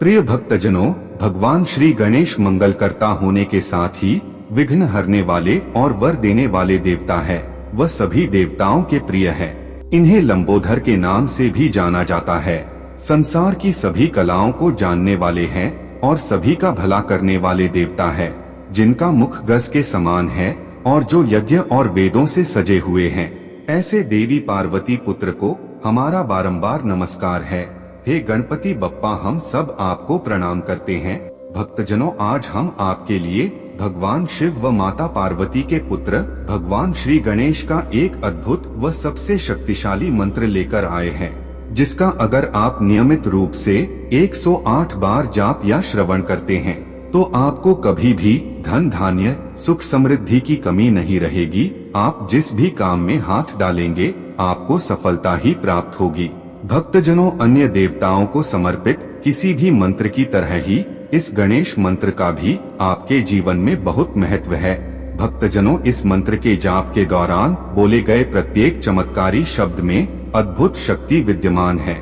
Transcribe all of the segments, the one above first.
प्रिय भक्तजनों, भगवान श्री गणेश मंगलकर्ता होने के साथ ही विघ्न हरने वाले और वर देने वाले देवता है। वह सभी देवताओं के प्रिय है। इन्हें लंबोदर के नाम से भी जाना जाता है। संसार की सभी कलाओं को जानने वाले हैं और सभी का भला करने वाले देवता है, जिनका मुख गज के समान है और जो यज्ञ और वेदों से सजे हुए हैं। ऐसे देवी पार्वती पुत्र को हमारा बारंबार नमस्कार है। हे गणपति बप्पा, हम सब आपको प्रणाम करते हैं। भक्तजनों, आज हम आपके लिए भगवान शिव व माता पार्वती के पुत्र भगवान श्री गणेश का एक अद्भुत व सबसे शक्तिशाली मंत्र लेकर आए हैं, जिसका अगर आप नियमित रूप से 108 बार जाप या श्रवण करते हैं तो आपको कभी भी धन धान्य सुख समृद्धि की कमी नहीं रहेगी। आप जिस भी काम में हाथ डालेंगे आपको सफलता ही प्राप्त होगी। भक्तजनों, अन्य देवताओं को समर्पित किसी भी मंत्र की तरह ही इस गणेश मंत्र का भी आपके जीवन में बहुत महत्व है। भक्तजनों, इस मंत्र के जाप के दौरान बोले गए प्रत्येक चमत्कारी शब्द में अद्भुत शक्ति विद्यमान है।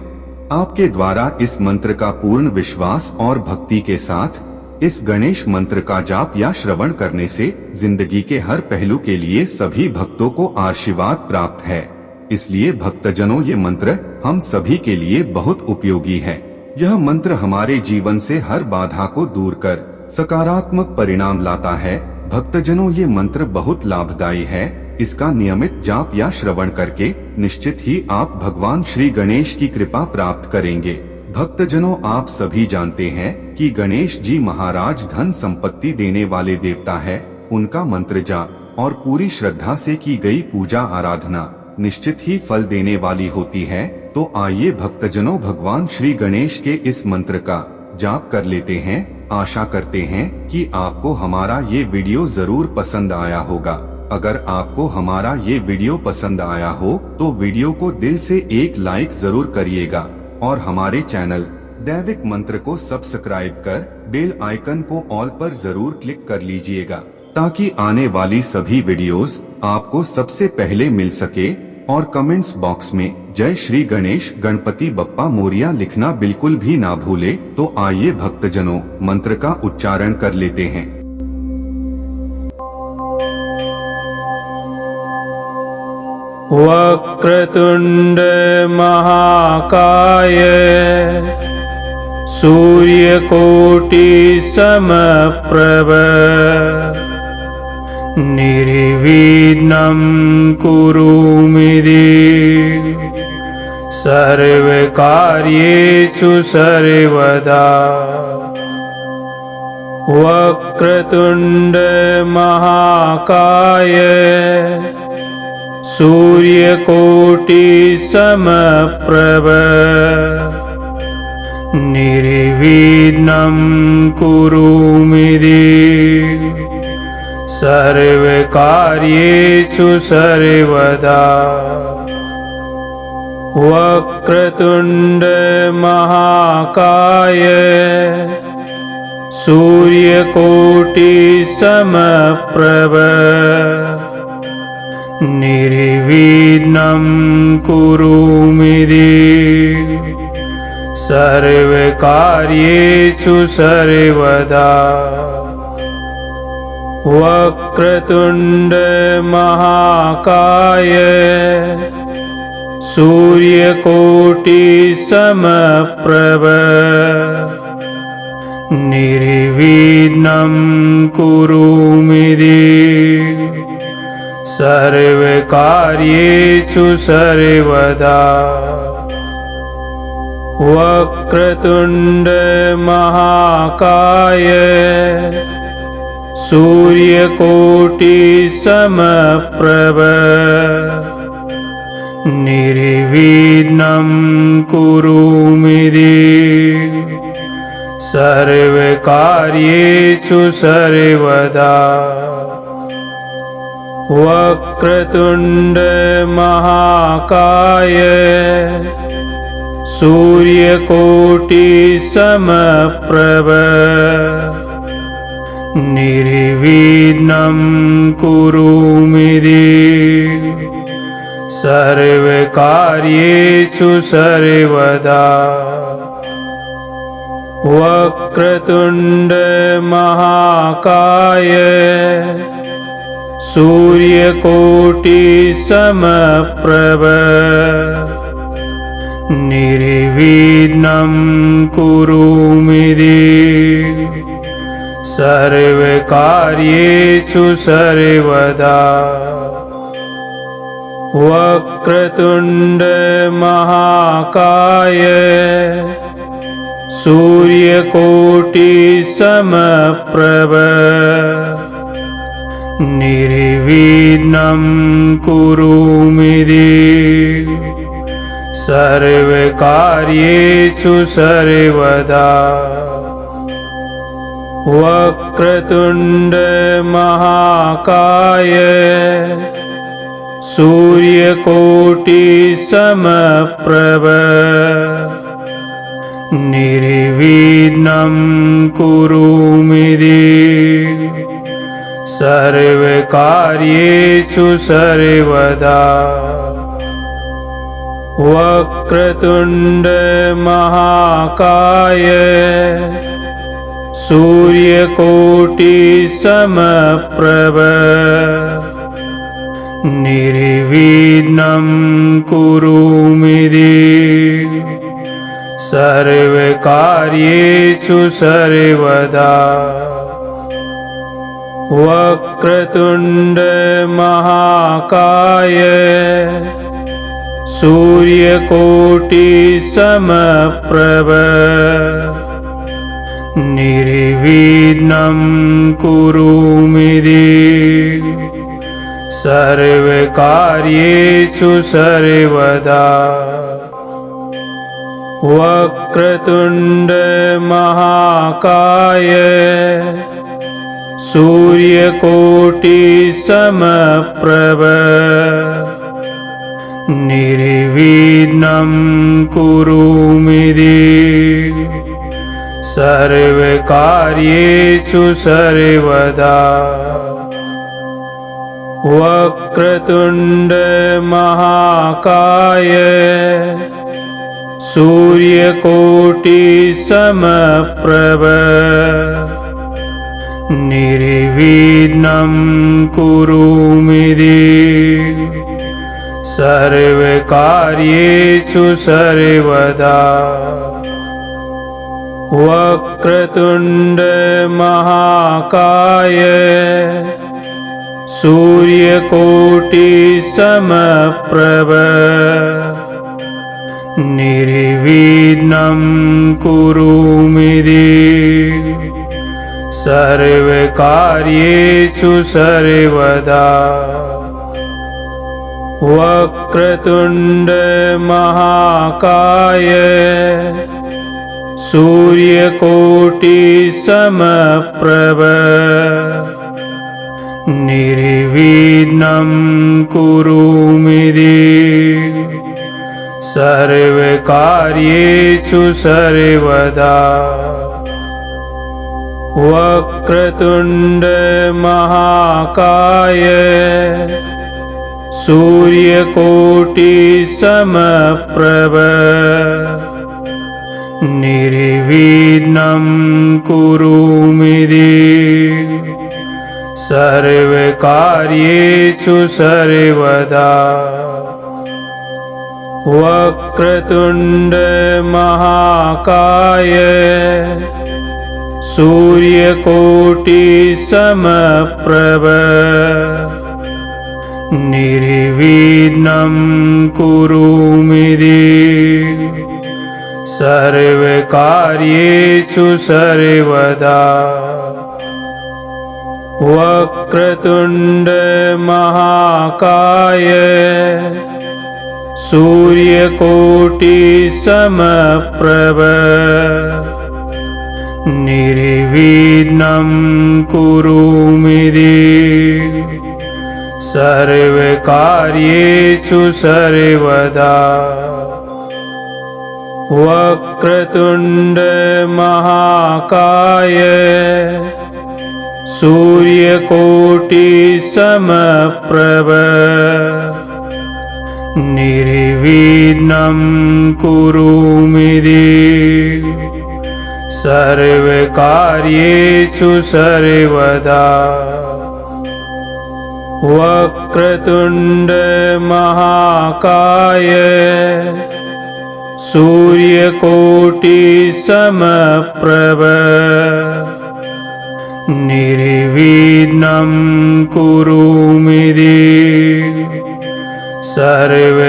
आपके द्वारा इस मंत्र का पूर्ण विश्वास और भक्ति के साथ इस गणेश मंत्र का जाप या श्रवण करने से जिंदगी के हर पहलू के लिए सभी भक्तों को आशीर्वाद प्राप्त है। इसलिए भक्तजनों, ये मंत्र हम सभी के लिए बहुत उपयोगी है। यह मंत्र हमारे जीवन से हर बाधा को दूर कर सकारात्मक परिणाम लाता है। भक्तजनों, ये मंत्र बहुत लाभदायी है। इसका नियमित जाप या श्रवण करके निश्चित ही आप भगवान श्री गणेश की कृपा प्राप्त करेंगे। भक्तजनों, आप सभी जानते हैं कि गणेश जी महाराज धन संपत्ति देने वाले देवता है। उनका मंत्र जाप और पूरी श्रद्धा से की गई पूजा आराधना निश्चित ही फल देने वाली होती है। तो आइए भक्तजनों, भगवान श्री गणेश के इस मंत्र का जाप कर लेते हैं। आशा करते हैं कि आपको हमारा ये वीडियो जरूर पसंद आया होगा। अगर आपको हमारा ये वीडियो पसंद आया हो तो वीडियो को दिल से एक लाइक जरूर करिएगा और हमारे चैनल दैविक मंत्र को सब्सक्राइब कर बेल आइकन को ऑल पर जरूर क्लिक कर लीजिएगा, ताकि आने वाली सभी वीडियोस आपको सबसे पहले मिल सके। और कमेंट्स बॉक्स में जय श्री गणेश गणपति बप्पा मोरिया लिखना बिल्कुल भी ना भूले। तो आइए भक्तजनों, मंत्र का उच्चारण कर लेते हैं। वक्रतुंड महाकाय सूर्यकोटि समप्रभ निर्विघ्नं कुरु मे देव सर्वकार्येषु सर्वदा। वक्रतुंड महाकाय सूर्यकोटि समप्रभ निर्विघ्नं कुरु मे देव सर्वकार्येषु सर्वदा। वक्रतुंड महाकाय सूर्यकोटि समप्रभ निर्विघ्नं कुरु मे देव सर्वकार्येषु सर्वदा। वक्रतुंड महाकाय सूर्यकोटि समप्रभ निर्विघ्नं कुरु मे देव सर्वकार्येषु सर्वदा। वक्रतुंड महाकाय सूर्यकोटि समप्रभ निर्विघ्नं कुरु मे देव सर्वकार्येषु सर्वदा। वक्रतुंड महाकाय सूर्यकोटि समप्रभ निर्विघ्नं कुरु मे देव सर्वकार्येषु सर्वदा। वक्रतुंड महाकाय सूर्यकोटि समप्रभ निर्विघ्नं कुरु मे देव सर्वकार्येषु सर्वदा। वक्रतुंड महाकाय सूर्यकोटि समप्रभ निर्विघ्नं कुरु मे देव सर्वकार्येषु सर्वदा। वक्रतुंड महाकाय सूर्यकोटि समप्रभ निर्विघ्नं कुरु मे देव सर्वकार्येषु सर्वदा। वक्रतुंड महाकाय सूर्यकोटि समप्रभ निर्विघ्नं कुरु मे देव सर्वकार्येषु सर्वदा। वक्रतुंड महाकाय सूर्यकोटि समप्रभ निर्विघ्नं कुरु मे देव सर्वकार्येषु सर्वदा। वक्रतुंड महाकाय सूर्यकोटि समप्रभ निर्विघ्नं कुरु मे देव सर्वकार्येषु सर्वदा। वक्रतुंड महाकाय सूर्यकोटि समप्रभ निर्विघ्नं कुरु मे देव सर्वकार्येषु सर्वदा। वक्रतुंड महाकाय सूर्यकोटि समप्रभ निर्विघ्नं कुरु मे देव सर्वकार्येषु सर्वदा। वक्रतुंड महाकाय सूर्यकोटि समप्रभ निर्विघ्नं कुरु मे देव सर्वकार्येषु सर्वदा। वक्रतुंड महाकाय सूर्यकोटि समप्रभ निर्विघ्नं कुरु मे देव सर्वकार्येषु सर्वदा। वक्रतुंड महाकाय सूर्यकोटि समप्रभ निर्विघ्नं कुरु मे देव सर्वकार्येषु सर्वदा। वक्रतुंड महाकाय सूर्यकोटि समप्रभ निर्विघ्नं कुरु मे देव सर्वकार्येषु सर्वदा। वक्रतुंड महाकाय सूर्यकोटि समप्रभ निर्विघ्नं कुरु मे देव सर्वकार्येषु सर्वदा वक्रतुण्ड महाकाय सूर्यकोटि समप्रभ निर्विघ्नं कुरु मे देव सर्वकार्येषु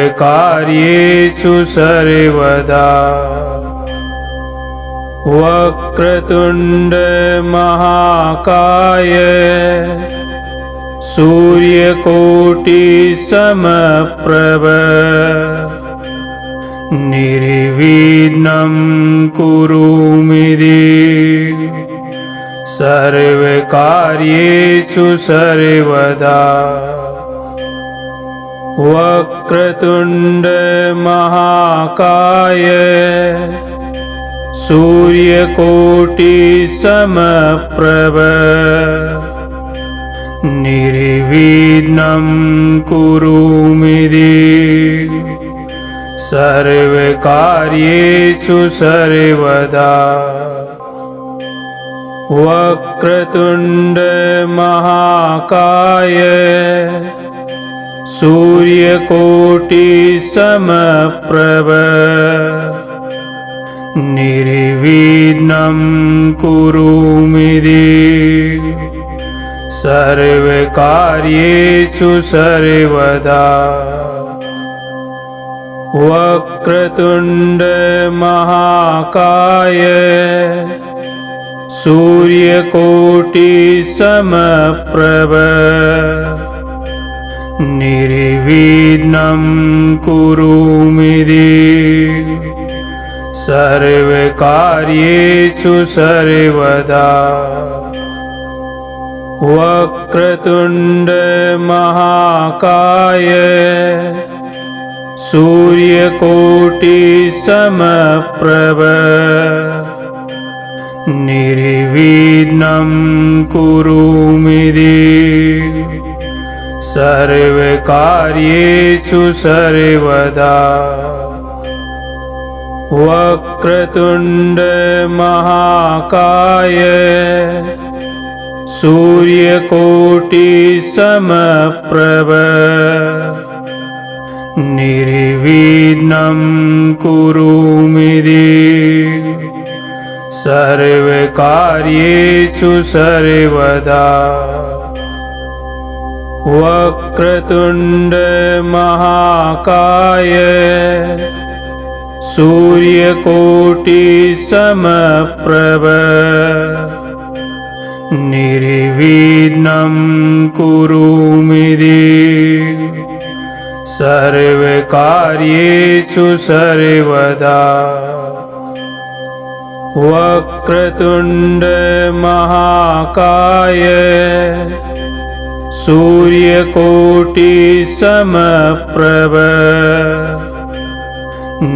सर्वदा वक्रतुण्ड महाकाय सूर्यकोटि समप्रभ निर्विघ्नं कुरु मे देव सर्वकार्येषु सर्वदा वक्रतुण्ड महाकाय सूर्यकोटि समप्रभ निर्विघ्नं कुरु मे देव सर्वकार्येषु सर्वदा वक्रतुण्ड महाकाय सूर्यकोटि समप्रभ निर्विघ्नं कुरु मे देव सर्वकार्येषु सर्वदा वक्रतुण्ड महाकाय सूर्यकोटि समप्रभ निर्विघ्नं कुरु मे देव सर्वकार्येषु सर्वदा वक्रतुण्ड महाकाय सूर्यकोटि समप्रभ निर्विघ्नं कुरु मे देव सर्वकार्येषु सर्वदा वक्रतुण्ड महाकाय सूर्यकोटि समप्रभ निर्विघ्नं कुरु मे देव सर्वकार्येषु सर्वदा वक्रतुण्ड महाकाय सूर्यकोटि समप्रभ निर्विघ्नं कुरु मे देव सर्वकार्येषु सर्वदा वक्रतुण्ड महाकाय सूर्यकोटि समप्रभ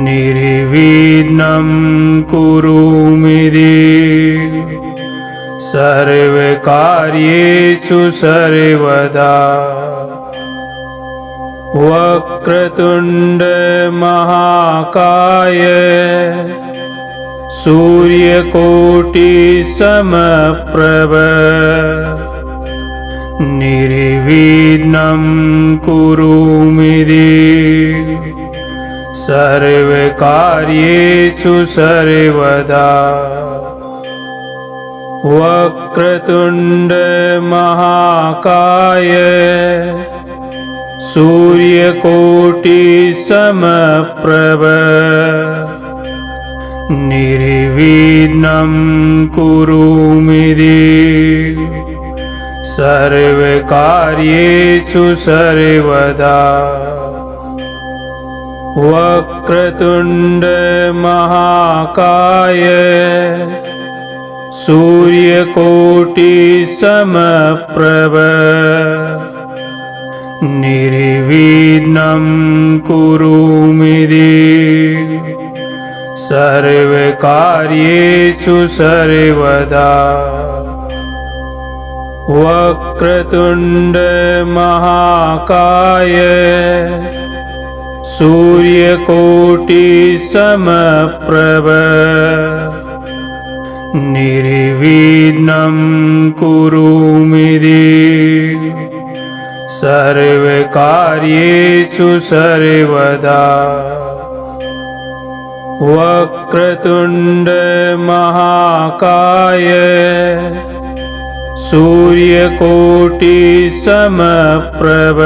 निर्विघ्नं कुरु मे देव सर्वकार्येषु सर्वदा वक्रतुण्ड महाकाय सूर्यकोटि समप्रभ निर्विघ्नं कुरु मे देव सर्वकार्येषु सर्वदा वक्रतुण्ड महाकाय सूर्यकोटि समप्रभ निर्विघ्नं कुरु मे देव सर्वकार्येषु सर्वदा वक्रतुण्ड महाकाय सूर्यकोटि समप्रभ निर्विघ्नं कुरु मे देव सर्वकार्येषु सर्वदा वक्रतुण्ड महाकाय सूर्यकोटि समप्रभ निर्विघ्नं कुरु मे देव सर्वकार्येषु सर्वदा। वक्रतुण्ड महाकाय सूर्यकोटि समप्रभ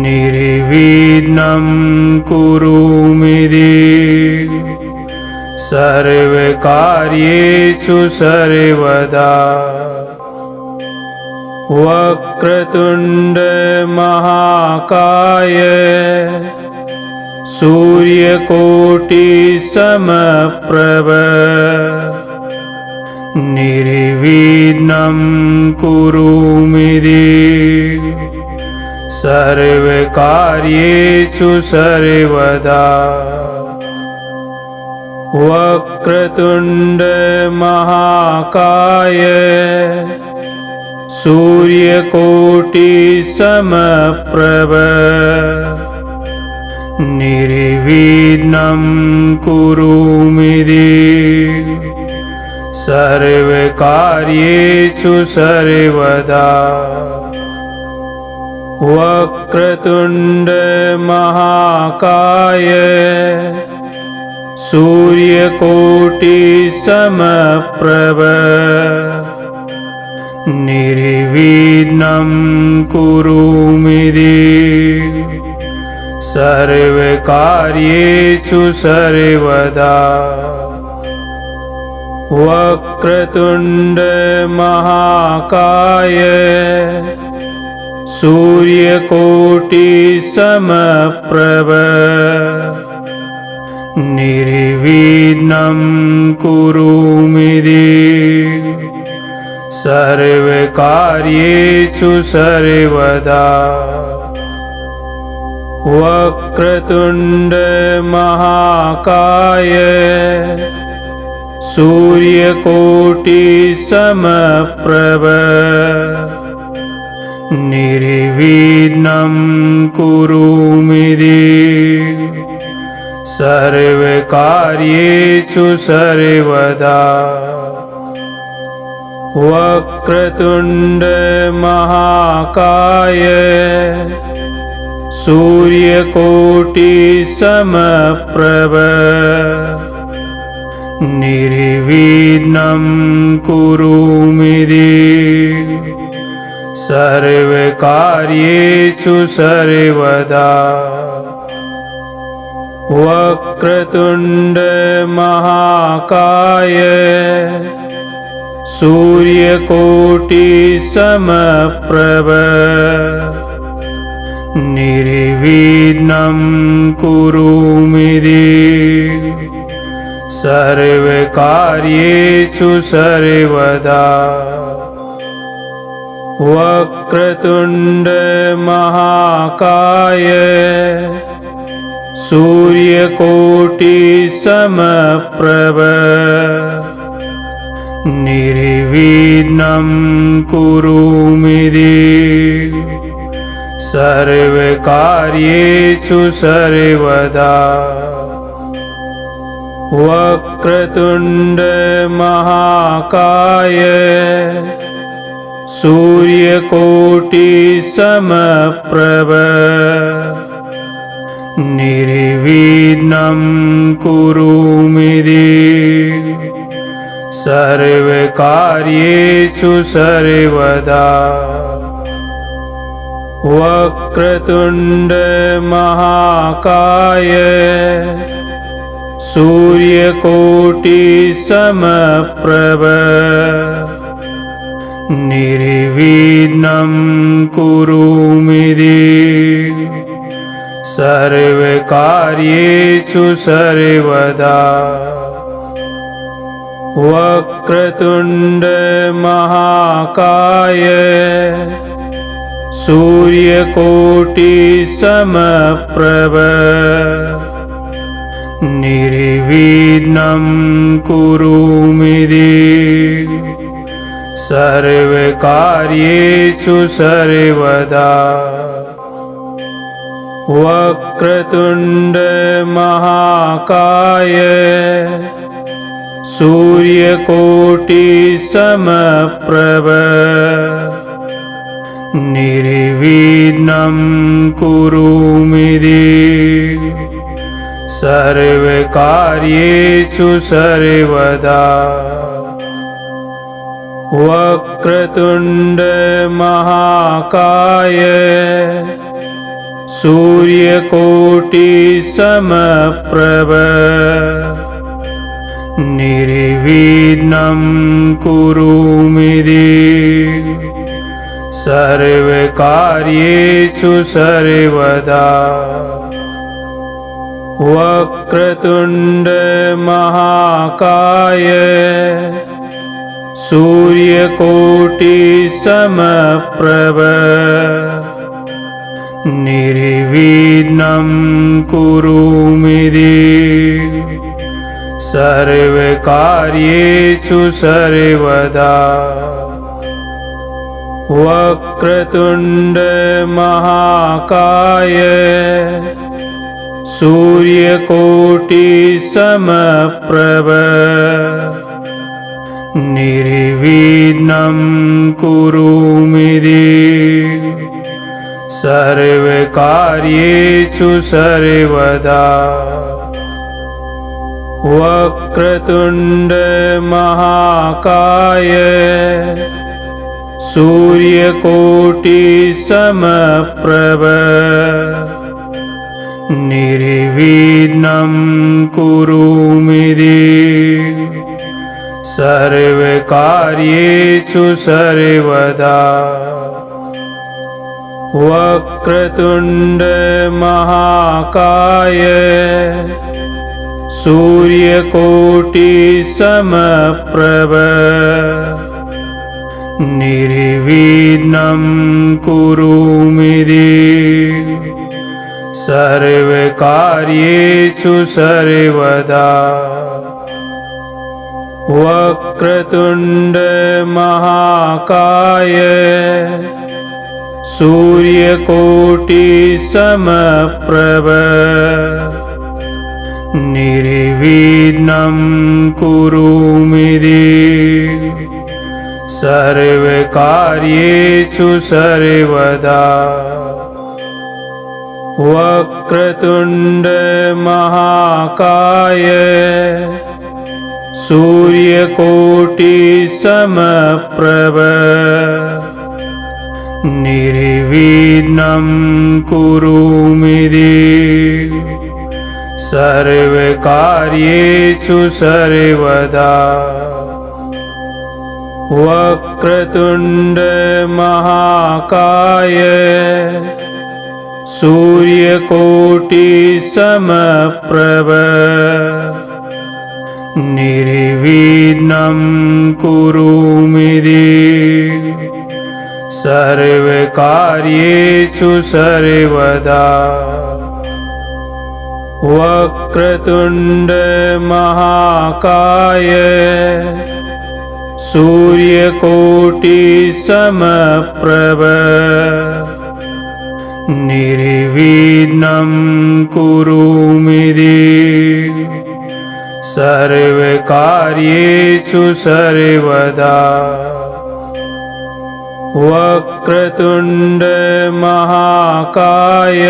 निर्विघ्नं कुरु मे देव सर्वकार्येषु सर्वदा। वक्रतुण्ड महाकाय सूर्यकोटि समप्रभ निर्विघ्नं कुरु मे देव सर्वकार्येषु सर्वदा। वक्रतुण्ड महाकाय सूर्यकोटि समप्रभ निर्विघ्नं कुरु मे देव सर्वकार्येषु सर्वदा। वक्रतुण्ड महाकाय सूर्यकोटि समप्रभ निर्विघ्नं कुरु मे देव सर्वकार्येषु सर्वदा। वक्रतुण्ड महाकाय सूर्यकोटि समप्रभ निर्विघ्नं कुरु मे देव सर्वकार्येषु सर्वदा। वक्रतुण्ड महाकाय सूर्यकोटि समप्रभ निर्विघ्नं कुरु मे देव सर्वकार्येषु सर्वदा। वक्रतुण्ड महाकाय सूर्यकोटि समप्रभ निर्विघ्नं कुरु मे देव सर्वकार्येषु सर्वदा। वक्रतुण्ड महाकाय सूर्यकोटि समप्रभ निर्विघ्नं कुरु मे देव सर्वकार्येषु सर्वदा। वक्रतुण्ड महाकाय सूर्यकोटि समप्रभ निर्विघ्नं कुरु मे देव सर्वकार्येषु सर्वदा। वक्रतुण्ड महाकाय सूर्यकोटि समप्रभ निर्विघ्नं कुरु मे देव सर्वकार्येषु सर्वदा। वक्रतुण्ड महाकाय सूर्यकोटि समप्रभ निर्विघ्नं कुरु मे देव सर्वकार्येषु सर्वदा। वक्रतुण्ड महाकाय सूर्यकोटि समप्रभ निर्विघ्नं कुरु मे देव सर्वकार्येषु सर्वदा। वक्रतुण्ड महाकाय सूर्यकोटि समप्रभ निर्विघ्नं कुरु मे देव सर्वकार्येषु सर्वदा। वक्रतुण्ड महाकाय सूर्यकोटि समप्रभ निर्विघ्नं कुरु मे देव सर्वकार्येषु सर्वदा। वक्रतुण्ड महाकाय सूर्यकोटि समप्रभ निर्विघ्नं कुरु मे देव सर्वकार्येषु सर्वदा। वक्रतुण्ड महाकाय सूर्यकोटि समप्रभ निर्विघ्नं कुरु मे देव सर्वकार्येषु सर्वदा। वक्रतुण्ड महाकाय सूर्यकोटि समप्रभ निर्विघ्नं कुरु मे देव सर्वकार्येषु सर्वदा। वक्रतुण्ड महाकाय सूर्यकोटि समप्रभ निर्विघ्नं कुरु मे देव सर्वकार्येषु सर्वदा। वक्रतुण्ड महाकाय सूर्यकोटि समप्रभ निर्विघ्नं कुरु मे देव सर्वकार्येषु सर्वदा। वक्रतुण्ड महाकाय सूर्यकोटि समप्रभ निर्विघ्नं कुरु मे देव सर्वकार्येषु सर्वदा। वक्रतुण्ड महाकाय सूर्यकोटि समप्रभ निर्विघ्नं कुरु मे देव सर्वकार्येषु सर्वदा। वक्रतुण्ड महाकाय सूर्यकोटि समप्रभ निर्विघ्नं कुरु मे देव सर्वकार्येषु सर्वदा। वक्रतुण्ड महाकाय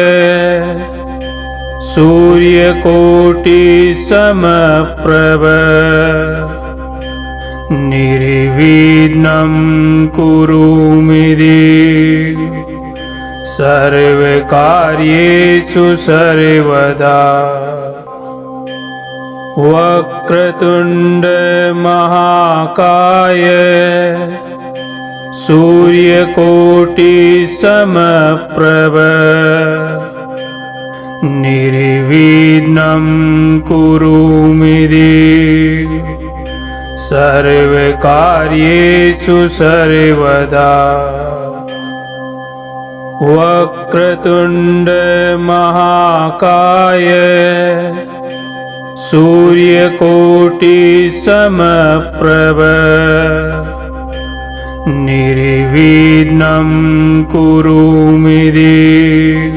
सूर्यकोटि समप्रभ निर्विघ्नं कुरु मे देव सर्वकार्येषु सर्वदा। वक्रतुण्ड महाकाय सूर्यकोटि समप्रभ निर्विघ्नं कुरु मे देव सर्वकार्येषु सर्वदा। वक्रतुण्ड महाकाय सूर्यकोटि समप्रभ निर्विघ्नं कुरु मे देव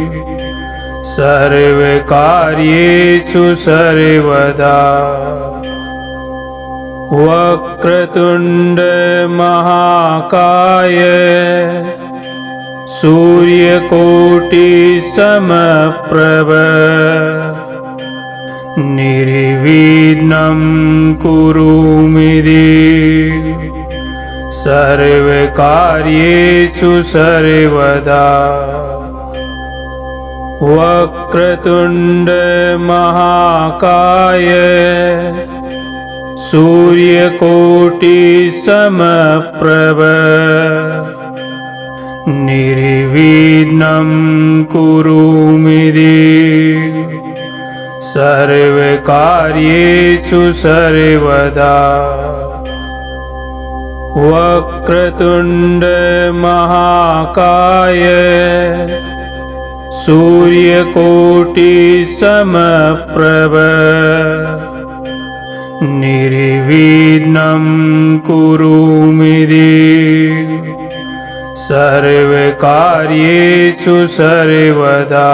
सर्वकार्येषु सर्वदा। वक्रतुंड महाकाय सूर्यकोटि समप्रभ निर्विघ्नं कुरु मे देव सर्वकार्येषु सर्वदा। वक्रतुंड महाकाय सूर्यकोटि समप्रभ निर्विघ्नं कुरु मे देव सर्वकार्येषु सर्वदा। वक्रतुंड महाकाय सूर्यकोटि समप्रभ निर्विघ्नं कुरु मे देव सर्वकार्येषु सर्वदा।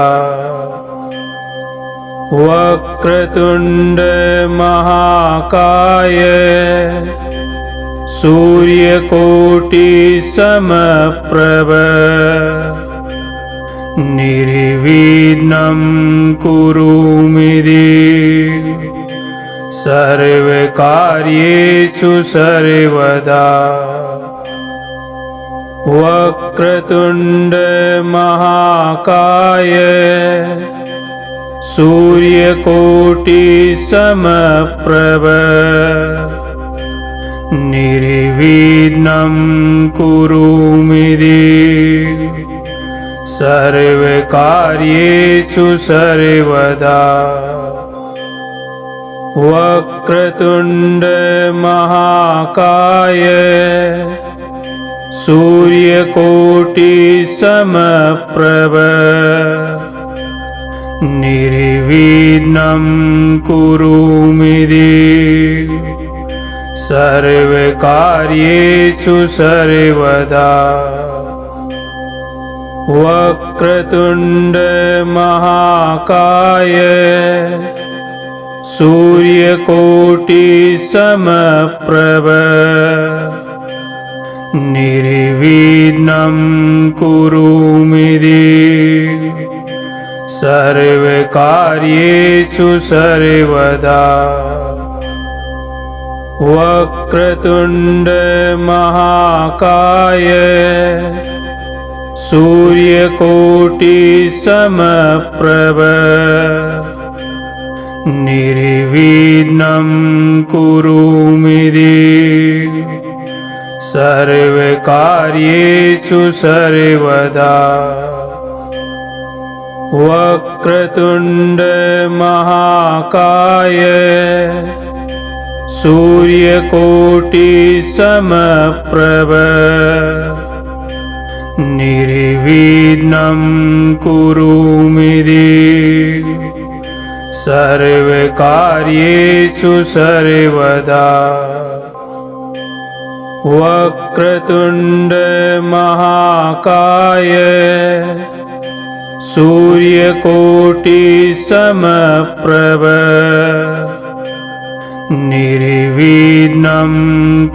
वक्रतुंड महाकाय सूर्यकोटि समप्रभ निर्विघ्नं कुरु मे देव सर्वकार्येषु सर्वदा। वक्रतुंड महाकाय सूर्यकोटि समप्रभ निर्विघ्नं कुरु मे देव सर्वकार्येषु सर्वदा। वक्रतुंड महाकाय सूर्यकोटि समप्रभ निर्विघ्नं कुरु मे देव सर्वकार्येषु सर्वदा। वक्रतुंड महाकाय सूर्यकोटि समप्रभ निर्विघ्नं कुरु मे देव सर्वकार्येषु सर्वदा। वक्रतुंड महाकाय सूर्यकोटि समप्रभ निर्विघ्नं कुरु मे देव सर्वकार्येषु सर्वदा। वक्रतुंड महाकाय सूर्यकोटि समप्रभ निर्विघ्नं कुरु मे देव सर्वकार्येषु सर्वदा। वक्रतुंड महाकाय सूर्यकोटि समप्रभ निर्विघ्नं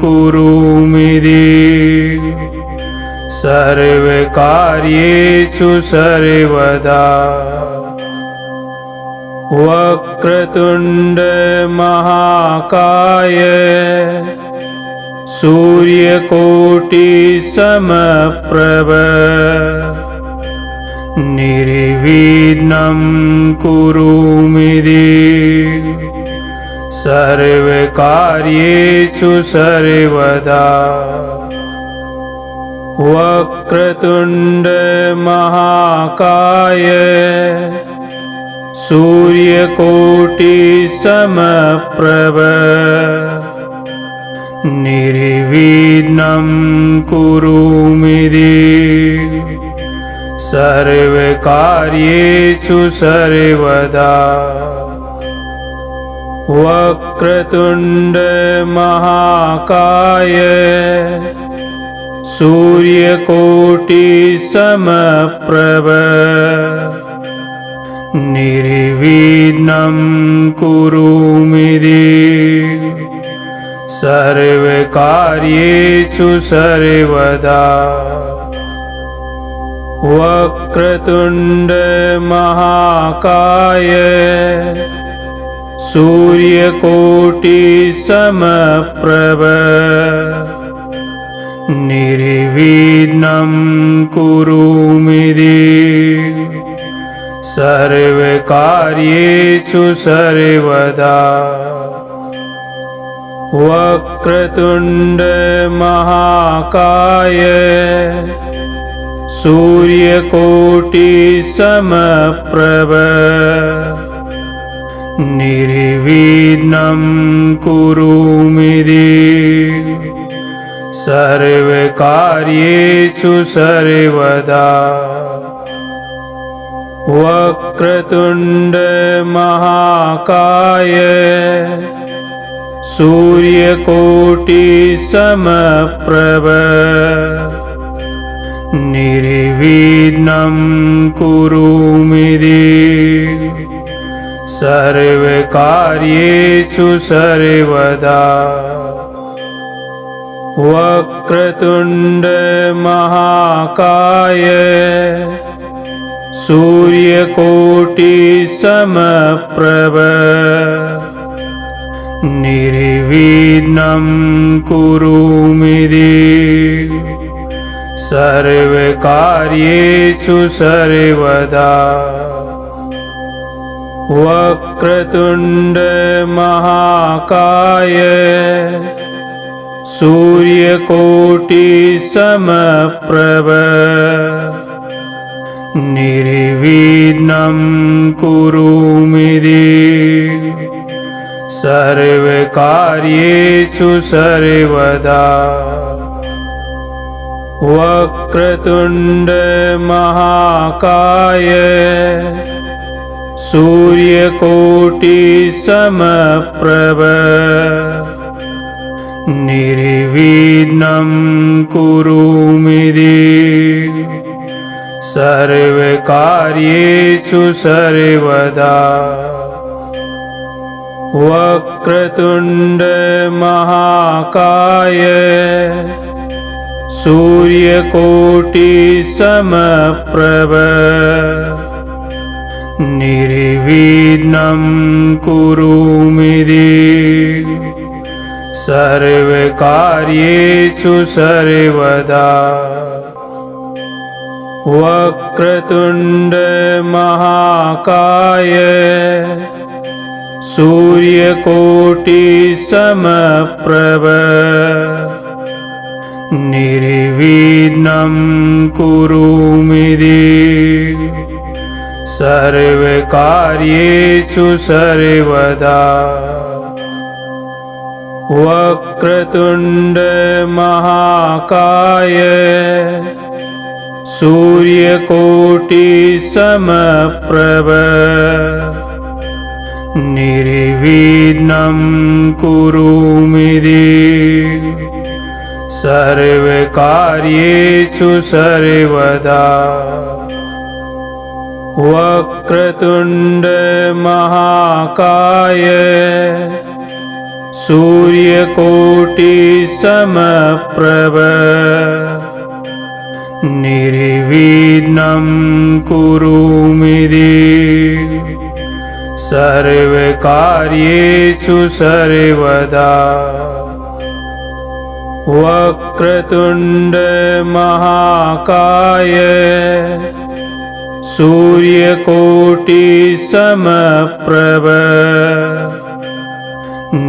कुरु मे देव सर्वकार्येषु सर्वदा। वक्रतुंड महाकाय सूर्यकोटि समप्रभ निर्विघ्नं कुरु मे देव सर्वकार्येषु सर्वदा। वक्रतुंड महाकाय सूर्यकोटि समप्रभ निर्विघ्नं कुरु मे देव सर्वकार्येषु सर्वदा। वक्रतुंड महाकाय सूर्यकोटि समप्रभ निर्विघ्नं कुरु मे देव सर्वकार्येषु सर्वदा वक्रतुण्ड महाकाय सूर्यकोटि समप्रभ निर्विघ्नं कुरु मे देव सर्वकार्येषु सर्वदा वक्रतुण्ड महाकाय सूर्यकोटि समप्रभ निर्विघ्नं कुरु मे देव सर्वकार्येषु सर्वदा वक्रतुण्ड महाकाय सूर्यकोटि समप्रभ निर्विघ्नं कुरु मे देव सर्वकार्येषु सर्वदा वक्रतुण्ड महाकाय सूर्यकोटि समप्रभ निर्विघ्नं कुरु मे देव सर्वकार्येषु सर्वदा वक्रतुण्ड महाकाय सूर्यकोटि समप्रभ निर्विघ्नं कुरु मे देव सर्वकार्येषु सर्वदा वक्रतुण्ड महाकाय सूर्यकोटि समप्रभ निर्विघ्नं कुरु मे देव सर्वकार्येषु सर्वदा वक्रतुण्ड महाकाय सूर्यकोटि समप्रभ निर्विघ्नं कुरु मे देव सर्वकार्येषु सर्वदा वक्रतुण्ड महाकाय सूर्यकोटि समप्रभ निर्विघ्नं कुरु मे देव सर्वकार्येषु सर्वदा वक्रतुण्ड महाकाय सूर्यकोटि समप्रभ निर्विघ्नं कुरु मे देव सर्वकार्येषु सर्वदा वक्रतुण्ड महाकाय सूर्यकोटि समप्रभ निर्विघ्नं कुरु मे देव सर्वकार्येषु सर्वदा वक्रतुण्ड महाकाय सूर्यकोटि समप्रभ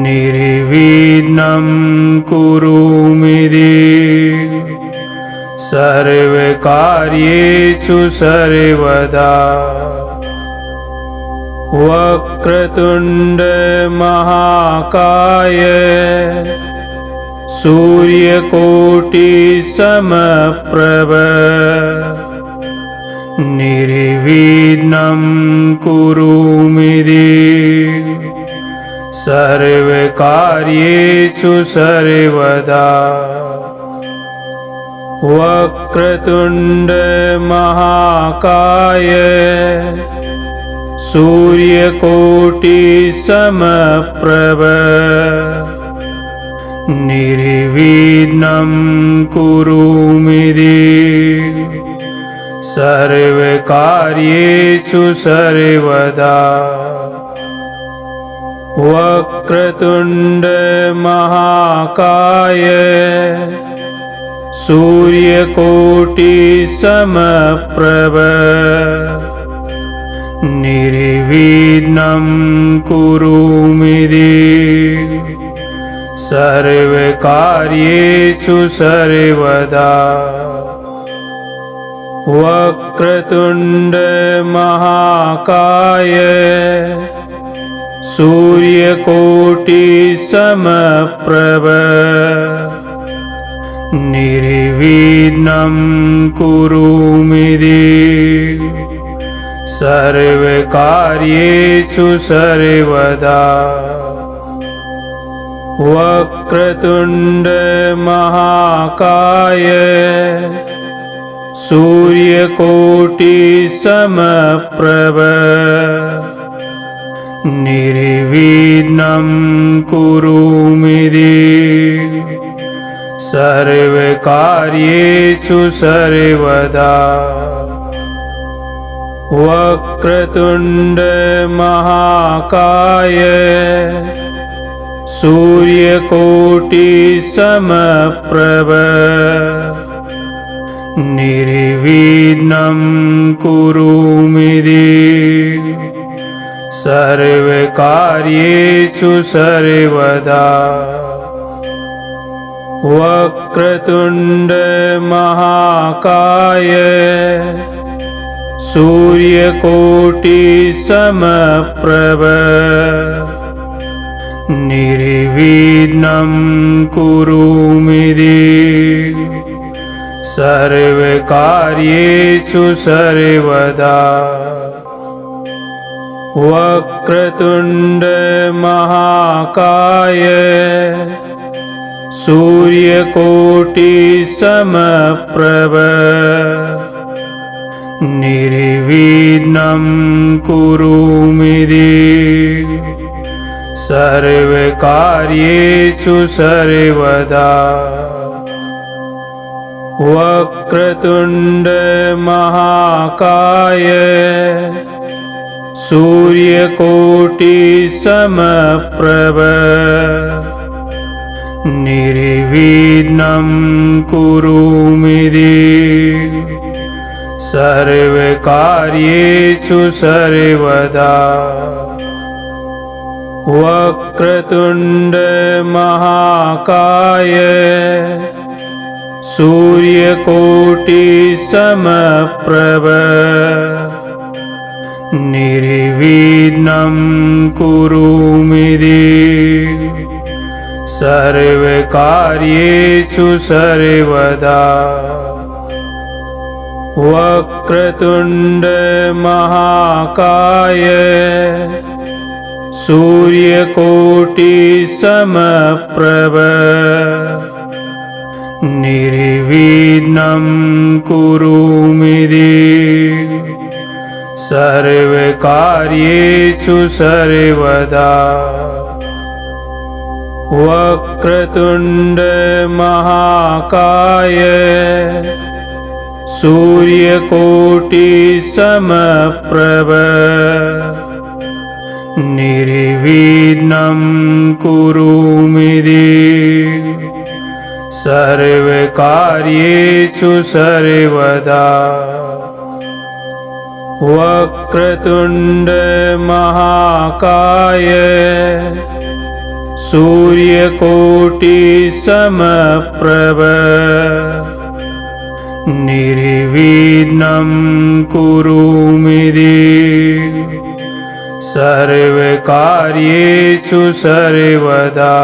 निर्विघ्नं कुरु मे देव सर्वकार्येषु सर्वदा वक्रतुण्ड महाकाय सूर्यकोटि समप्रभ निर्विघ्नं कुरु मे देव सर्वकार्येषु सर्वदा वक्रतुण्ड महाकाय सूर्यकोटि समप्रभ निर्विघ्नं कुरु मे देव सर्वकार्येषु सर्वदा। वक्रतुण्ड महाकाय सूर्यकोटि समप्रभ निर्विघ्नं कुरु मे देव सर्वकार्येषु सर्वदा। वक्रतुण्ड महाकाय सूर्यकोटि समप्रभ निर्विघ्नं कुरु मे देव सर्वकार्येषु सर्वदा। वक्रतुण्ड महाकाय सूर्यकोटि समप्रभ निर्विघ्नं कुरु मे देव सर्वकार्येषु सर्वदा। वक्रतुण्ड महाकाय सूर्यकोटि समप्रभ निर्विघ्नं कुरु मे देव सर्वकार्येषु सर्वदा। वक्रतुण्ड महाकाय सूर्यकोटि समप्रभ निर्विघ्नं कुरु मे देव सर्वकार्येषु सर्वदा। वक्रतुण्ड महाकाय सूर्यकोटि समप्रभ निर्विघ्नं कुरु मे देव सर्वकार्येषु सर्वदा। वक्रतुण्ड महाकाय सूर्यकोटि समप्रभ निर्विघ्नं कुरु मे देव सर्वकार्येषु सर्वदा। वक्रतुण्ड महाकाय सूर्यकोटि समप्रभ निर्विघ्नं कुरु मे देव सर्वकार्येषु सर्वदा। वक्रतुण्ड महाकाय सूर्यकोटि समप्रभ निर्विघ्नं कुरु मे देव सर्वकार्येषु सर्वदा। वक्रतुण्ड महाकाय सूर्यकोटि समप्रभ निर्विघ्नं कुरु मे देव सर्वकार्येषु सर्वदा। वक्रतुण्ड महाकाय सूर्यकोटि समप्रभ निर्विघ्नं कुरु मे देव सर्वकार्येषु सर्वदा।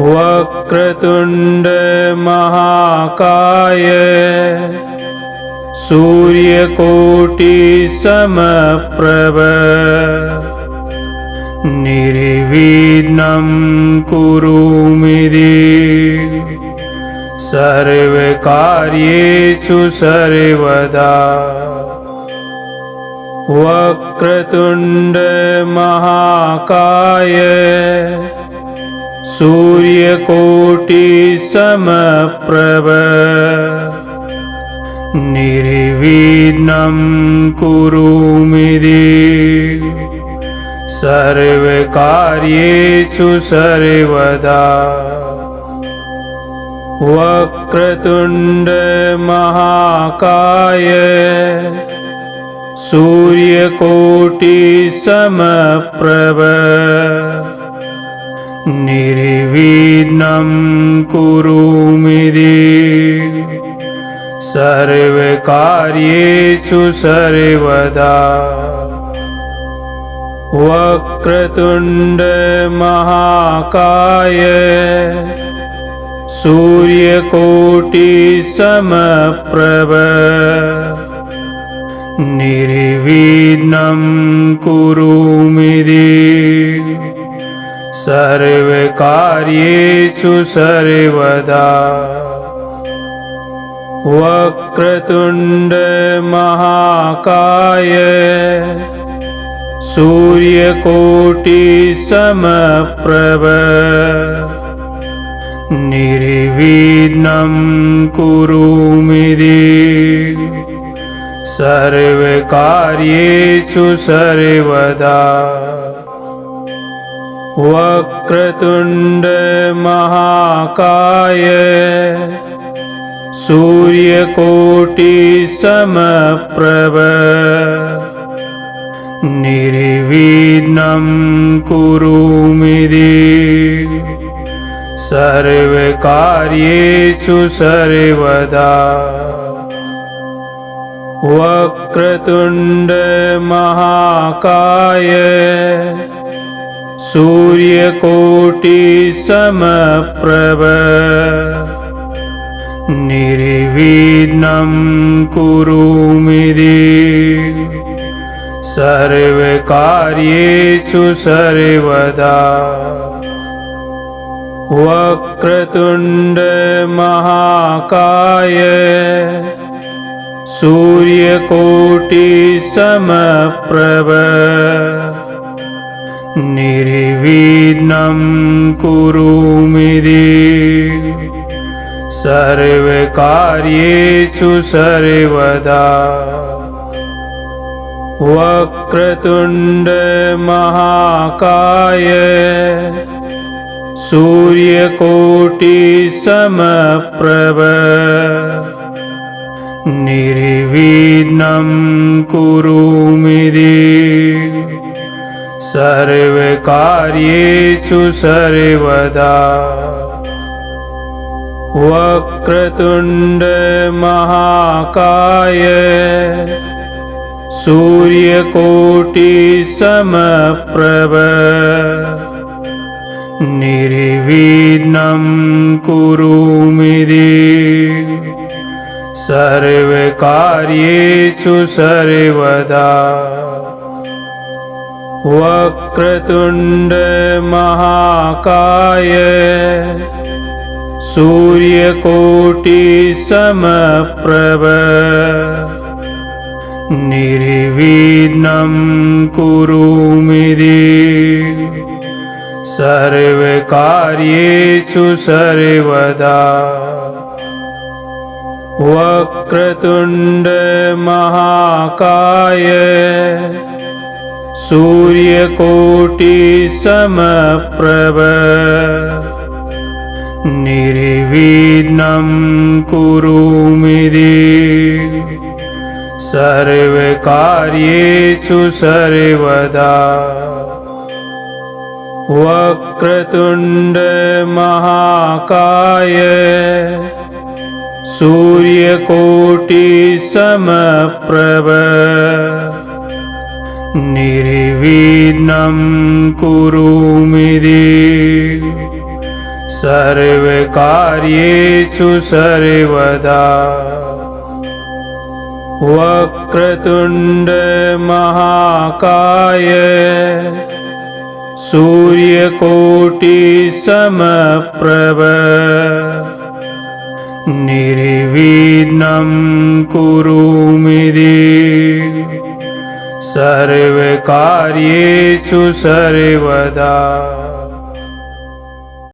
वक्रतुण्ड महाकाय सूर्यकोटि समप्रभ निर्विघ्नं कुरु मे देव सर्वकार्येषु सर्वदा। वक्रतुण्ड महाकाय सूर्यकोटि समप्रभ निर्विघ्नं कुरु मे देव सर्वकार्येषु सर्वदा। वक्रतुण्ड महाकाय सूर्यकोटि समप्रभ निर्विघ्नं कुरु मे देव सर्वकार्येषु सर्वदा। वक्रतुण्ड महाकाय सूर्यकोटि समप्रभ निर्विघ्नं कुरु मे देव सर्वकार्येषु सर्वदा। वक्रतुण्ड महाकाय सूर्यकोटि समप्रभ निर्विघ्नं कुरु मे देव सर्वकार्येषु सर्वदा। वक्रतुण्ड महाकाय सूर्यकोटि समप्रभ निर्विघ्नं कुरु मे देव सर्वकार्येषु सर्वदा। वक्रतुण्ड महाकाय सूर्यकोटि समप्रभ निर्विघ्नं कुरु मे देव सर्वकार्येषु सर्वदा। वक्रतुण्ड महाकाय सूर्यकोटि समप्रभ निर्विघ्नं कुरु मे देव सर्वकार्येषु सर्वदा। वक्रतुण्ड महाकाय सूर्यकोटि समप्रभ निर्विघ्नं कुरु मे देव सर्वकार्येषु सर्वदा। वक्रतुण्ड महाकाय सूर्यकोटि समप्रभ निर्विघ्नं कुरु मे देव सर्वकार्येषु सर्वदा। वक्रतुण्ड महाकाय सूर्यकोटि समप्रभ निर्विघ्नं कुरु मे देव सर्वकार्येषु सर्वदा। वक्रतुण्ड महाकाय सूर्यकोटि समप्रभ निर्विघ्नं कुरु मे देव सर्वकार्येषु सर्वदा। वक्रतुण्ड महाकाय सूर्यकोटि समप्रभ निर्विघ्नं कुरु मे देव सर्वकार्येषु सर्वदा। वक्रतुण्ड महाकाय सूर्यकोटि समप्रभ निर्विघ्नं कुरु मे देव सर्वकार्येषु सर्वदा।